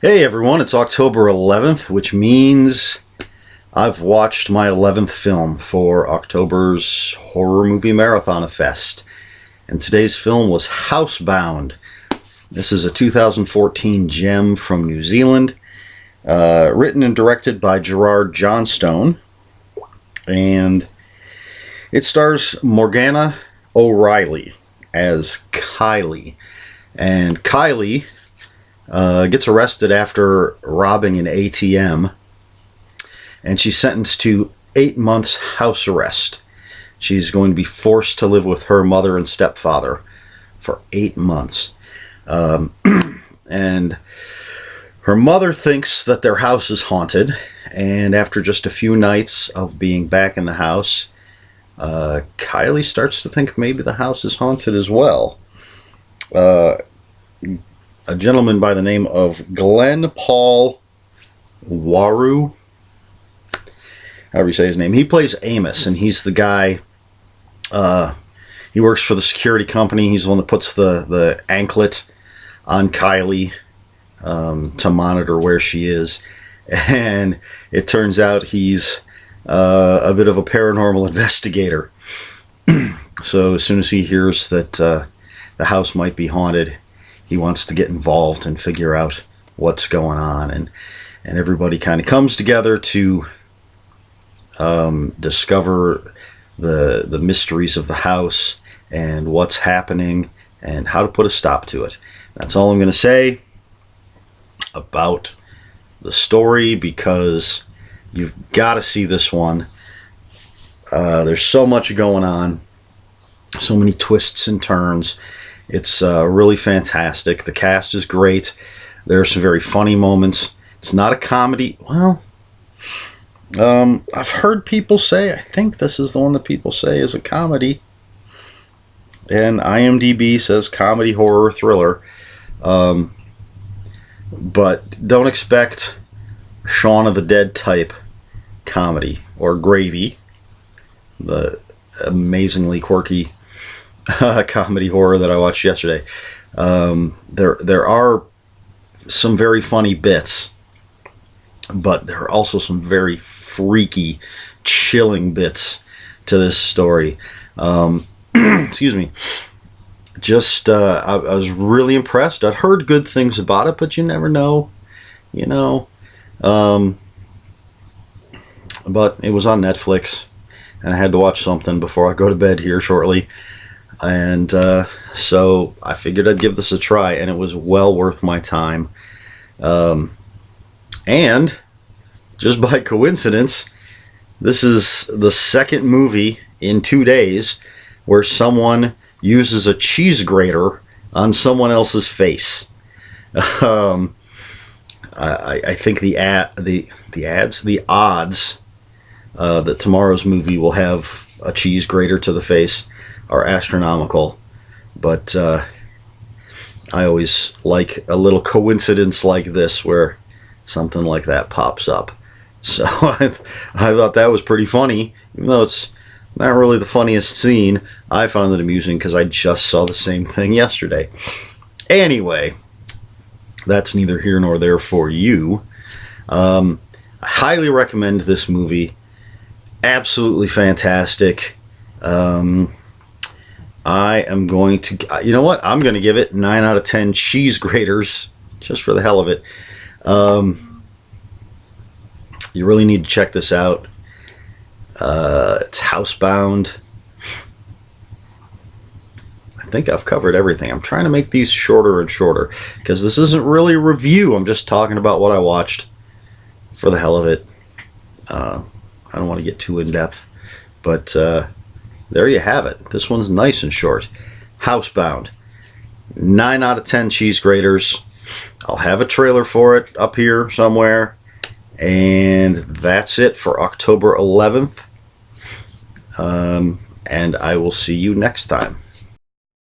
Hey everyone, it's October 11th, which means I've watched my 11th film for October's Horror Movie Marathon Fest. And today's film was Housebound. This is a 2014 gem from New Zealand, written and directed by Gerard Johnstone. And it stars Morgana O'Reilly as Kylie. And Kylie gets arrested after robbing an ATM, and she's sentenced to 8 months house arrest. She's going to be forced to live with her mother and stepfather for 8 months. And her mother thinks that their house is haunted, and after just a few nights of being back in the house, Kylie starts to think maybe the house is haunted as well. A gentleman by the name of Glenn Paul Waru, however you say his name, he plays Amos, and he's the guy, he works for the security company. He's the one that puts the anklet on Kylie to monitor where she is, and it turns out he's a bit of a paranormal investigator. So as soon as he hears that the house might be haunted, he wants to get involved and figure out what's going on, and everybody kind of comes together to discover the mysteries of the house and what's happening and how to put a stop to it. That's all I'm going to say about the story, because you've got to see this one. There's so much going on, so many twists and turns. It's really fantastic. The cast is great. There are some very funny moments. It's not a comedy. Well, I've heard people say, I think this is the one that people say is a comedy. And IMDb says comedy, horror, thriller. But don't expect Shaun of the Dead type comedy, or Gravy, the amazingly quirky comedy horror that I watched yesterday. There are some very funny bits, but there are also some very freaky, chilling bits to this story. Excuse me. Just I was really impressed. I'd heard good things about it, but you never know, you know. But it was on Netflix, and I had to watch something before I go to bed here shortly. And so I figured I'd give this a try, and it was well worth my time. And just by coincidence, this is the second movie in 2 days where someone uses a cheese grater on someone else's face. I think the odds that tomorrow's movie will have a cheese grater to the face are astronomical, but I always like a little coincidence like this where something like that pops up. So I thought that was pretty funny, even though it's not really the funniest scene. I found it amusing because I just saw the same thing yesterday. Anyway, that's neither here nor there for you. I highly recommend this movie. Absolutely fantastic. I am going to, you know what? I'm going to give it 9 out of 10 cheese graters, just for the hell of it. You really need to check this out. It's Housebound. I think I've covered everything. I'm trying to make these shorter and shorter, because this isn't really a review. I'm just talking about what I watched for the hell of it. I don't want to get too in-depth, but there you have it. This one's nice and short. Housebound. 9 out of 10 cheese graters. I'll have a trailer for it up here somewhere. And that's it for October 11th. And I will see you next time.